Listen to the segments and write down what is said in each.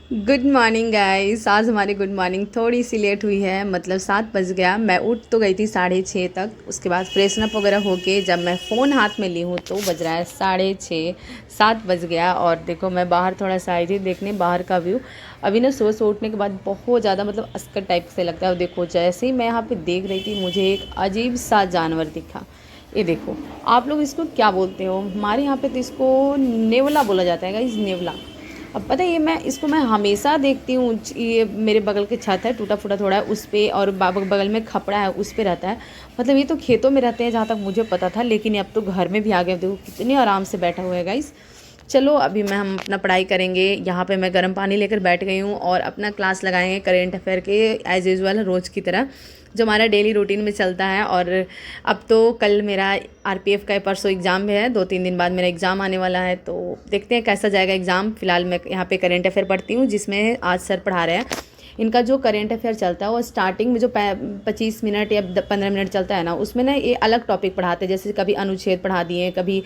Good morning guys. आज हमारी good morning थोड़ी सी लेट हुई है, मतलब 7 बज गया। मैं उठ तो गई थी 6:30 तक। उसके बाद फ्रेशन अप वगैरह होके जब मैं फ़ोन हाथ में ली हूँ तो बज रहा है 6:30। 7 बज गया और देखो मैं बाहर थोड़ा सा आई थी देखने बाहर का व्यू। अभी ना सुबह से उठने के बाद बहुत ज़्यादा मतलब अस्कर टाइप से लगता है। और देखो जैसे ही मैं यहाँ पे देख रही थी मुझे एक अजीब सा जानवर दिखा। ये देखो, आप लोग इसको क्या बोलते हो? हमारे यहाँ पे तो इसको नेवला बोला जाता है गाइस, नेवला। अब पता है ये मैं हमेशा देखती हूँ। ये मेरे बगल के छत है, टूटा फूटा थोड़ा है उस पे, और बगल में खपड़ा है उस पे रहता है। मतलब ये तो खेतों में रहते हैं जहाँ तक मुझे पता था, लेकिन अब तो घर में भी आ गए। देखो कितने आराम से बैठा हुआ है गाइस। चलो अभी हम अपना पढ़ाई करेंगे। यहाँ पे मैं गर्म पानी लेकर बैठ गई हूँ और अपना क्लास लगाएंगे करेंट अफेयर के, एज यूज़ुअल रोज़ की तरह जो हमारा डेली रूटीन में चलता है। और अब तो कल मेरा आरपीएफ का परसों एग्ज़ाम भी है, 2-3 दिन बाद मेरा एग्ज़ाम आने वाला है, तो देखते हैं कैसा जाएगा एग्ज़ाम। फ़िलहाल मैं यहाँ पे करेंट अफेयर पढ़ती हूँ, जिसमें आज सर पढ़ा रहे हैं। इनका जो करेंट अफेयर चलता है वो स्टार्टिंग में जो 25 मिनट या 15 मिनट चलता है ना, उसमें ना ये अलग टॉपिक पढ़ाते हैं। जैसे कभी अनुच्छेद पढ़ा दिए, कभी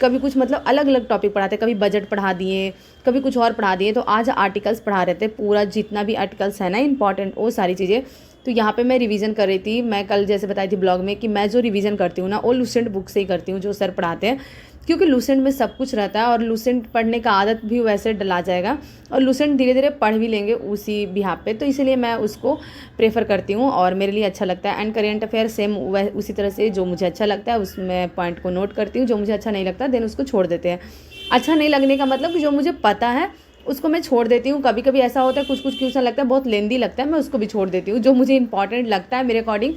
कभी कुछ मतलब अलग अलग टॉपिक पढ़ाते, कभी बजट पढ़ा दिए, कभी कुछ और पढ़ा दिए। तो आज आर्टिकल्स पढ़ा रहे थे, पूरा जितना भी आर्टिकल्स है ना इंपॉर्टेंट, वो सारी चीज़ें। तो यहाँ पे मैं रिवीजन कर रही थी। मैं कल जैसे बताई थी ब्लॉग में कि मैं जो रिवीजन करती हूँ ना वो लूसेंट बुक से ही करती हूँ जो सर पढ़ाते हैं, क्योंकि लूसेंट में सब कुछ रहता है और लूसेंट पढ़ने का आदत भी वैसे डला जाएगा और लूसेंट धीरे धीरे पढ़ भी लेंगे उसी बिहाफ पे। तो इसीलिए मैं उसको प्रेफर करती हूँ और मेरे लिए अच्छा लगता है। एंड करेंट अफेयर सेम उसी तरह से, जो मुझे अच्छा लगता है उसमें पॉइंट को नोट करती हूँ, जो मुझे अच्छा नहीं लगता देन उसको छोड़ देते हैं। अच्छा नहीं लगने का मतलब कि जो मुझे पता है उसको मैं छोड़ देती हूँ। कभी कभी ऐसा होता है कुछ कुछ क्वेश्चन लगता है बहुत लेंदी लगता है, मैं उसको भी छोड़ देती हूँ। जो मुझे इंपॉर्टेंट लगता है मेरे अकॉर्डिंग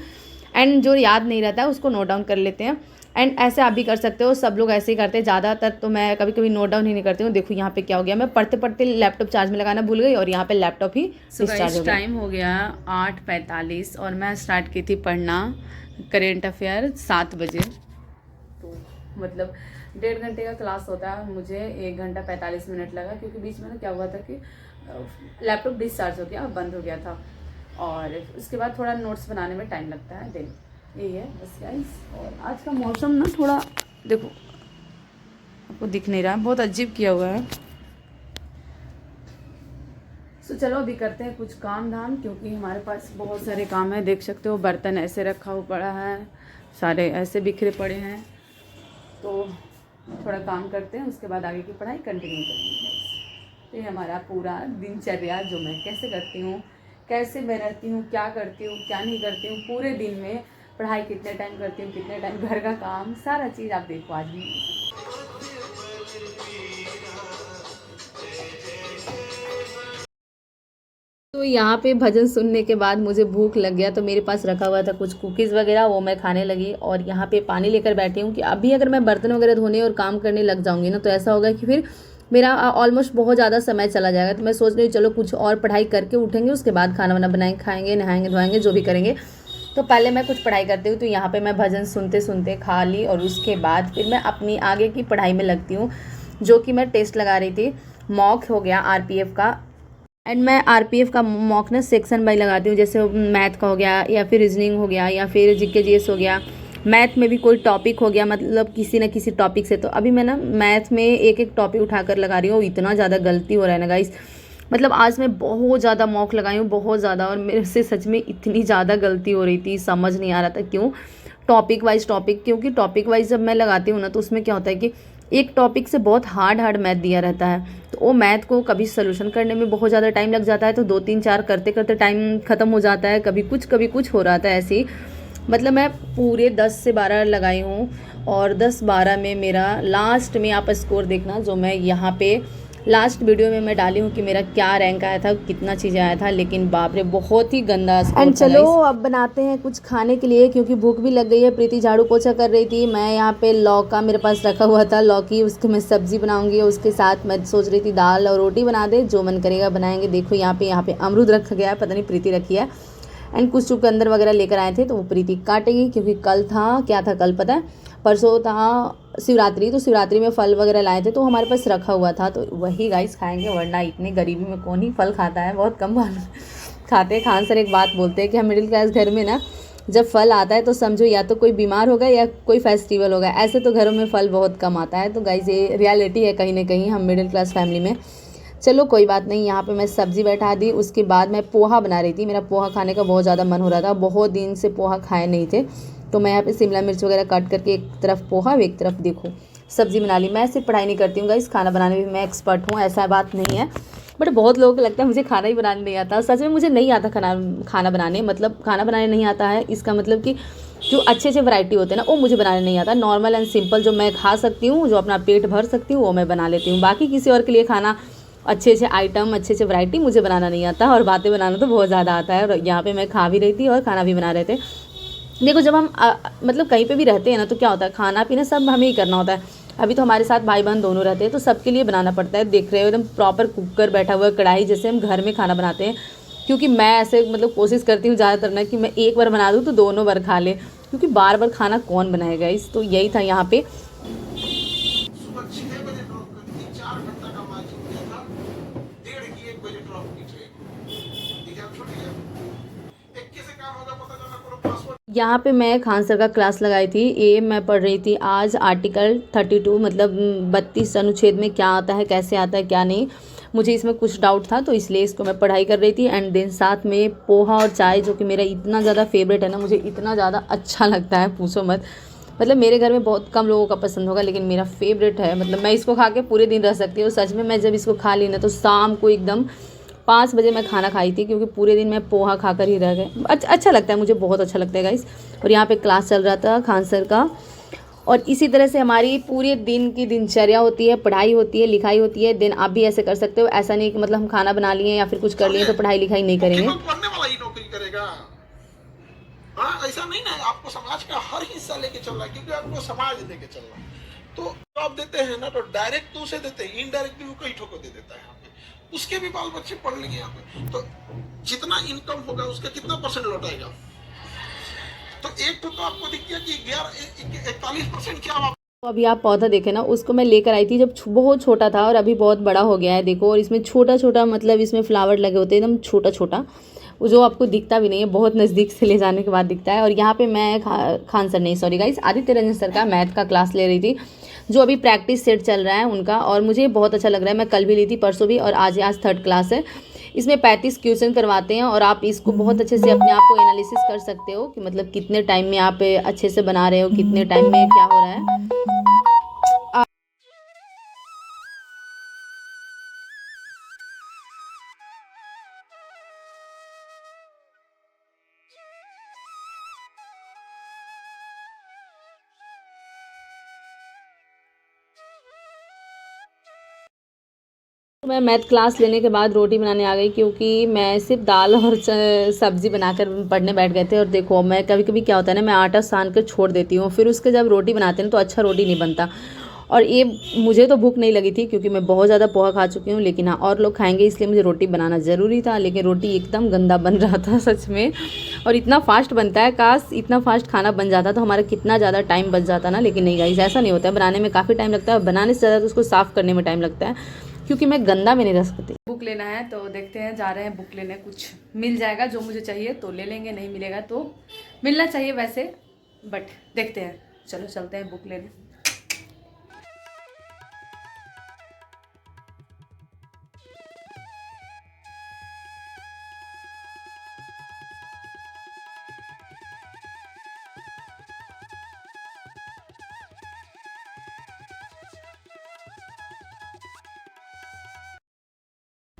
एंड जो याद नहीं रहता है उसको नोट डाउन कर लेते हैं। एंड ऐसे आप भी कर सकते हो, सब लोग ऐसे ही करते हैं ज़्यादातर। तो मैं कभी कभी नोट डाउन ही नहीं करती हूँ। देखो यहाँ पे क्या हो गया, मैं पढ़ते पढ़ते लैपटॉप चार्ज में लगाना भूल गई और यहाँ पे लैपटॉप ही डिस्चार्ज हो गया। टाइम हो गया 8:45 और मैं स्टार्ट की थी पढ़ना करेंट अफेयर 7 बजे। तो मतलब 1.5 घंटे का क्लास होता है, मुझे 1 घंटा 45 मिनट लगा, क्योंकि बीच में ना क्या हुआ था कि लैपटॉप डिस्चार्ज हो गया, बंद हो गया था। और उसके बाद थोड़ा नोट्स बनाने में टाइम लगता है। दिन यही है बस गाइस। और आज का मौसम ना थोड़ा, देखो आपको दिख नहीं रहा, बहुत अजीब किया हुआ है। तो चलो अभी करते हैं कुछ काम धाम, क्योंकि हमारे पास बहुत सारे काम है। देख सकते हो बर्तन ऐसे रखा हुआ पड़ा है, सारे ऐसे बिखरे पड़े हैं। तो थोड़ा काम करते हैं, उसके बाद आगे की पढ़ाई कंटिन्यू करेंगे। तो ये हमारा पूरा दिनचर्या जो मैं कैसे करती हूँ, कैसे मैं रहती हूँ, क्या करती हूँ क्या नहीं करती हूँ, पूरे दिन में पढ़ाई कितने टाइम करती हूँ, कितने टाइम घर का काम, सारा चीज़ आप देखो आज भी। तो यहाँ पे भजन सुनने के बाद मुझे भूख लग गया, तो मेरे पास रखा हुआ था कुछ कुकीज़ वगैरह, वो मैं खाने लगी। और यहाँ पे पानी लेकर बैठी हूँ कि अभी अगर मैं बर्तन वगैरह धोने और काम करने लग जाऊँगी ना, तो ऐसा होगा कि फिर मेरा ऑलमोस्ट बहुत ज़्यादा समय चला जाएगा। तो मैं सोच रही हूँ चलो कुछ और पढ़ाई करके उठेंगे, उसके बाद खाना वाना बनाएंगे, खाएंगे, नहाएंगे धोएंगे, जो भी करेंगे। तो पहले मैं कुछ पढ़ाई करती हूँ। तो यहाँ पे मैं भजन सुनते सुनते खा ली और उसके बाद फिर मैं अपनी आगे की पढ़ाई में लगती हूँ, जो कि मैं टेस्ट लगा रही थी। मॉक हो गया आरपीएफ का। एंड मैं आरपीएफ का मॉक ना सेक्शन बाई लगाती हूँ, जैसे मैथ का हो गया या फिर रीजनिंग हो गया या फिर जीके जीएस हो गया। मैथ में भी कोई टॉपिक हो गया, मतलब किसी न किसी टॉपिक से। तो अभी मैं ना मैथ में एक एक टॉपिक उठाकर लगा रही हूँ। इतना ज़्यादा गलती हो रहा है ना गाइस, मतलब आज मैं बहुत ज़्यादा मॉक लगाई हूँ, बहुत ज़्यादा। और मेरे से सच में इतनी ज़्यादा गलती हो रही थी, समझ नहीं आ रहा था क्यों। टॉपिक वाइज टॉपिक, क्योंकि टॉपिक वाइज जब मैं लगाती हूँ ना, तो उसमें क्या होता है कि एक टॉपिक से बहुत हार्ड हार्ड मैथ दिया रहता है। तो वो मैथ को कभी सोल्यूशन करने में बहुत ज़्यादा टाइम लग जाता है, तो 2-3-4 करते करते टाइम ख़त्म हो जाता है। कभी कुछ हो रहा था ऐसे ही। मतलब मैं पूरे 10 से 12 लगाई हूँ और 10-12 में मेरा लास्ट में आप स्कोर देखना, जो मैं यहाँ पे लास्ट वीडियो में मैं डाली हूँ कि मेरा क्या रैंक आया था, कितना चीज़ें आया था। लेकिन बाप रे बहुत ही गंदा स्कोर था। एंड चलो अब बनाते हैं कुछ खाने के लिए, क्योंकि भूख भी लग गई है। प्रीति झाड़ू पोछा कर रही थी, मैं यहाँ पे लौका मेरे पास रखा हुआ था, लौकी, उसकी मैं सब्जी बनाऊंगी। उसके साथ मैं सोच रही थी दाल और रोटी बना दे, जो मन करेगा बनाएंगे। देखो यहाँ पे अमरूद रखा गया है, पता नहीं प्रीति रखी है। एंड कुछ चुकंदर वगैरह लेकर आए थे, तो वो प्रीति काटेगी, क्योंकि कल था, क्या था कल पता है, परसों था शिवरात्रि। तो शिवरात्रि में फल वगैरह लाए थे, तो हमारे पास रखा हुआ था, तो वही गाइस खाएंगे। वरना इतनी गरीबी में कौन ही फल खाता है, बहुत कम खाते हैं। खान सर एक बात बोलते हैं कि हम मिडिल क्लास घर में ना, जब फल आता है तो समझो या तो कोई बीमार होगा या कोई फेस्टिवल होगा, ऐसे तो घरों में फल बहुत कम आता है। तो गाइस ये रियलिटी है कहीं ना कहीं हम मिडिल क्लास फैमिली में। चलो कोई बात नहीं। यहाँ पे मैं सब्ज़ी बैठा दी, उसके बाद मैं पोहा बना रही थी। मेरा पोहा खाने का बहुत ज़्यादा मन हो रहा था, बहुत दिन से पोहा खाए नहीं थे। तो मैं यहाँ पे शिमला मिर्च वगैरह काट करके एक तरफ पोहा और एक तरफ देखो सब्ज़ी बना ली। मैं सिर्फ पढ़ाई नहीं करती हूँ गाइस, खाना बनाने में मैं एक्सपर्ट हूँ, ऐसा बात नहीं है। बट बहुत लोगों को लगता है मुझे खाना ही बनाने नहीं आता। सच में मुझे नहीं आता खाना बनाने, मतलब खाना बनाने नहीं आता है इसका मतलब कि जो अच्छे अच्छे वैरायटी होते हैं ना वो मुझे बनाने नहीं आता। नॉर्मल एंड सिंपल जो मैं खा सकती हूँ, जो अपना पेट भर सकती हूँ, वो मैं बना लेती हूँ। बाकी किसी और के लिए खाना, अच्छे अच्छे आइटम, अच्छे अच्छे वैरायटी मुझे बनाना नहीं आता। और बातें बनाना तो बहुत ज़्यादा आता है। और यहाँ पे मैं खा भी रही थी और खाना भी बना रहे थे। देखो जब हम मतलब कहीं पे भी रहते हैं ना तो क्या होता है, खाना पीना सब हमें ही करना होता है। अभी तो हमारे साथ भाई बहन दोनों रहते हैं तो सबके लिए बनाना पड़ता है। देख रहे हो एकदम प्रॉपर कुकर बैठा हुआ है, कढ़ाई जैसे हम घर में खाना बनाते हैं। क्योंकि मैं ऐसे मतलब कोशिश करती हूँ ज़्यादातर ना कि मैं एक बार बना दूँ तो दोनों बार खा ले, क्योंकि बार बार खाना कौन बनाएगा। इस तो यही था यहाँ पे। सुबह 6 बजे ड्रॉप करती थी, 4 घंटा का मार्जिन दिया था, 1:30 ड्रॉप की ट्रेन। ठीक है, अब छोटी है, एक कैसे काम होगा पता चला, कोनो पासवर्ड। यहाँ पे मैं खान सर का क्लास लगाई थी। ये मैं पढ़ रही थी आज आर्टिकल 32 मतलब 32 अनुच्छेद में क्या आता है, कैसे आता है, क्या नहीं। मुझे इसमें कुछ डाउट था तो इसलिए इसको मैं पढ़ाई कर रही थी। एंड देन साथ में पोहा और चाय, जो कि मेरा इतना ज़्यादा फेवरेट है ना, मुझे इतना ज़्यादा अच्छा लगता है पूछो मत। मतलब मेरे घर में बहुत कम लोगों का पसंद होगा, लेकिन मेरा फेवरेट है। मतलब मैं इसको खा के पूरे दिन रह सकती हूँ सच में। मैं जब इसको खा ली ना तो शाम को एकदम 5 बजे मैं खाना खाई थी, क्योंकि पूरे दिन मैं पोहा खाकर ही रह गए। अच्छा लगता है मुझे, बहुत अच्छा लगता है गाइस। और यहाँ पे क्लास चल रहा था खान सर का। और इसी तरह से हमारी पूरे दिन की दिनचर्या होती है, पढ़ाई होती है, लिखाई होती है। दिन आप भी ऐसे कर सकते हो। ऐसा नहीं कि मतलब हम खाना बना लिए या फिर कुछ कर लिए तो पढ़ाई लिखाई नहीं करेंगे। केवल पढ़ने वाला ही नौकरी करेगा। हाँ, ऐसा नहीं ना, आपको समाज का हर हिस्सा लेके चल रहा है, क्योंकि आपको समाज लेके चल रहा है। तो जॉब देते हैं ना तो डायरेक्ट तो उसे देते हैं, इनडायरेक्टली वो कई ठोको दे देता है यहाँ पे। उसके भी बाल बच्चे पढ़ लेंगे यहाँ पे, तो जितना इनकम होगा उसका कितना परसेंट लौटाएगा। तो एक तो आपको दिख गया कि 41% क्या आप। तो अभी आप पौधा देखे ना, उसको मैं लेकर आई थी जब बहुत छोटा था, और अभी बहुत बड़ा हो गया है देखो। और इसमें छोटा छोटा मतलब इसमें फ्लावर लगे होते हैं एकदम छोटा छोटा, वो जो आपको दिखता भी नहीं है, बहुत नज़दीक से ले जाने के बाद दिखता है। और यहाँ पे मैं खान सर नहीं, sorry guys, Aditya Ranjan sir का मैथ का क्लास ले रही थी, जो अभी प्रैक्टिस सेट चल रहा है उनका। और मुझे बहुत अच्छा लग रहा है। मैं कल भी ली थी, परसों भी, और आज 3rd क्लास है। इसमें 35 क्वेश्चन करवाते हैं और आप इसको बहुत अच्छे से अपने आप को एनालिसिस कर सकते हो कि मतलब कितने टाइम में आप अच्छे से बना रहे हो, कितने टाइम में क्या हो रहा है। तो मैं मैथ क्लास लेने के बाद रोटी बनाने आ गई, क्योंकि मैं सिर्फ दाल और सब्ज़ी बनाकर पढ़ने बैठ गए थे। और देखो मैं कभी कभी क्या होता है ना, मैं आटा सान कर छोड़ देती हूँ, फिर उसके जब रोटी बनाते हैं तो अच्छा रोटी नहीं बनता। और ये मुझे तो भूख नहीं लगी थी, क्योंकि मैं बहुत ज़्यादा पोहा खा चुकी हूँ। लेकिन हाँ, और लोग खाएंगे इसलिए मुझे रोटी बनाना ज़रूरी था। लेकिन रोटी एकदम गंदा बन रहा था सच में। और इतना फास्ट बनता है, काश इतना फास्ट खाना बन जाता तो हमारा कितना ज़्यादा टाइम बच जाता ना। लेकिन नहीं गाइस, ऐसा नहीं होता है। बनाने में काफ़ी टाइम लगता है, और बनाने से ज़्यादा तो उसको साफ़ करने में टाइम लगता है, क्योंकि मैं गंदा में नहीं रह सकती। बुक लेना है तो देखते हैं, जा रहे हैं बुक लेने। कुछ मिल जाएगा जो मुझे चाहिए तो ले लेंगे, नहीं मिलेगा तो मिलना चाहिए वैसे, बट देखते हैं। चलो चलते हैं बुक लेने।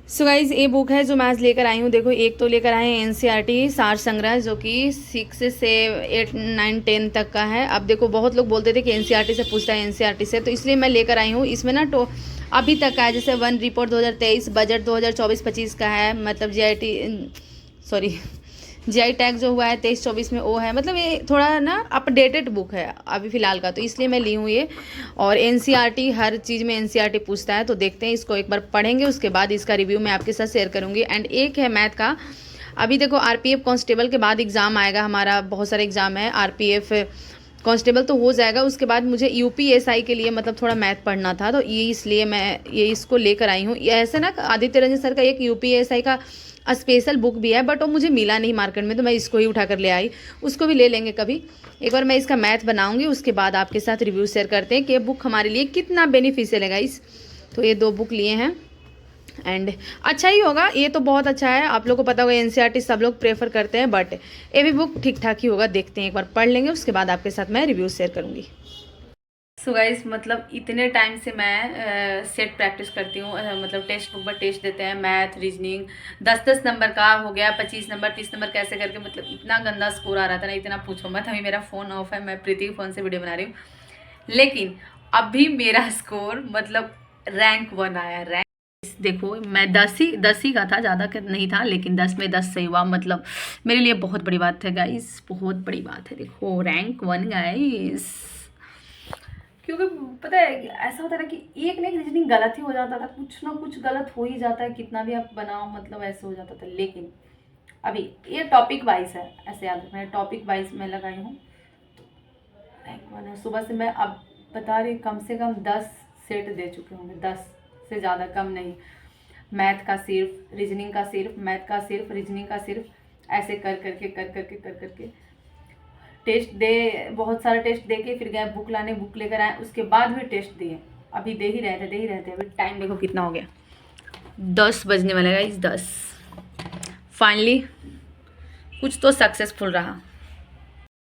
सो गाइज ये बुक है जो मैं आज लेकर आई हूँ। देखो एक तो लेकर आए हैं एनसीईआरटी सार संग्रह, जो कि 6 से 8, 9, 10 तक का है। अब देखो बहुत लोग बोलते थे कि एनसीईआरटी से पूछता है, एनसीईआरटी से, तो इसलिए मैं लेकर आई हूँ। इसमें ना तो अभी तक का है, जैसे वन रिपोर्ट 2023, बजट 2024-25 का है, मतलब जीआई टैग जो हुआ है 23-24 में वो है। मतलब ये थोड़ा ना अपडेटेड बुक है अभी फ़िलहाल का, तो इसलिए मैं ली हूँ ये। और एनसीईआरटी, हर चीज़ में एनसीईआरटी पूछता है, तो देखते हैं, इसको एक बार पढ़ेंगे, उसके बाद इसका रिव्यू मैं आपके साथ शेयर करूँगी। एंड एक है मैथ का। अभी देखो आरपीएफ कांस्टेबल के बाद एग्ज़ाम आएगा हमारा, बहुत सारे एग्ज़ाम है। आरपीएफ कांस्टेबल तो हो जाएगा, उसके बाद मुझे यूपीएसआई के लिए मतलब थोड़ा मैथ पढ़ना था, तो ये इसलिए मैं ये इसको लेकर आई हूँ। ये ऐसे ना आदित्य रंजन सर का एक यूपीएसआई का स्पेशल बुक भी है, बट वो मुझे मिला नहीं मार्केट में, तो मैं इसको ही उठा कर ले आई। उसको भी ले लेंगे कभी एक बार। मैं इसका मैथ बनाऊंगी, उसके बाद आपके साथ रिव्यू शेयर करते हैं कि ये बुक हमारे लिए कितना बेनिफिशियल है गाइस। तो ये 2 बुक लिए हैं, एंड अच्छा ही होगा, ये तो बहुत अच्छा है। आप लोग को पता होगा एनसीईआरटी सब लोग प्रेफर करते हैं, बट ये भी बुक ठीक ठाक ही होगा। देखते हैं, एक बार पढ़ लेंगे, उसके बाद आपके साथ मैं रिव्यू शेयर करूँगी। सो गाइस, मतलब इतने टाइम से मैं सेट प्रैक्टिस करती हूँ, मतलब टेक्स्ट बुक पर टेस्ट देते हैं, मैथ, रीजनिंग, 10-10 नंबर का हो गया, 25 नंबर, 30 नंबर कैसे करके, मतलब इतना गंदा स्कोर आ रहा था ना, इतना पूछो मत। अभी मेरा फ़ोन ऑफ है, मैं प्रीति के फ़ोन से वीडियो बना रही हूँ, लेकिन अभी मेरा स्कोर मतलब रैंक 1 आया। रैंक देखो, मैं 10 ही का था, ज़्यादा नहीं था, लेकिन 10 में 10 सही हुआ, मतलब मेरे लिए बहुत बड़ी बात है गाइस, बहुत बड़ी बात है। देखो रैंक 1 गाइस, क्योंकि पता है ऐसा होता है ना कि एक ना एक रीजनिंग गलत ही हो जाता था, कुछ ना कुछ गलत हो ही जाता है, कितना भी आप बनाओ, मतलब ऐसे हो जाता था। लेकिन अभी ये टॉपिक वाइज है, ऐसे याद रखना है, टॉपिक वाइज मैं लगाई हूँ, रैंक 1 है। सुबह से मैं अब बता रही, कम से कम 10 सेट दे चुके होंगे, 10 से ज़्यादा, कम नहीं। मैथ का सिर्फ, रीजनिंग का सिर्फ, मैथ का सिर्फ, रीजनिंग का सिर्फ, ऐसे कर करके टेस्ट दे, बहुत सारे टेस्ट दे के फिर गए बुक लाने, बुक लेकर आए, उसके बाद भी टेस्ट दिए। अभी दे ही रहे थे। अभी टाइम देखो कितना हो गया, 10 बजने वाला है गाइस, 10। फाइनली कुछ तो सक्सेसफुल रहा।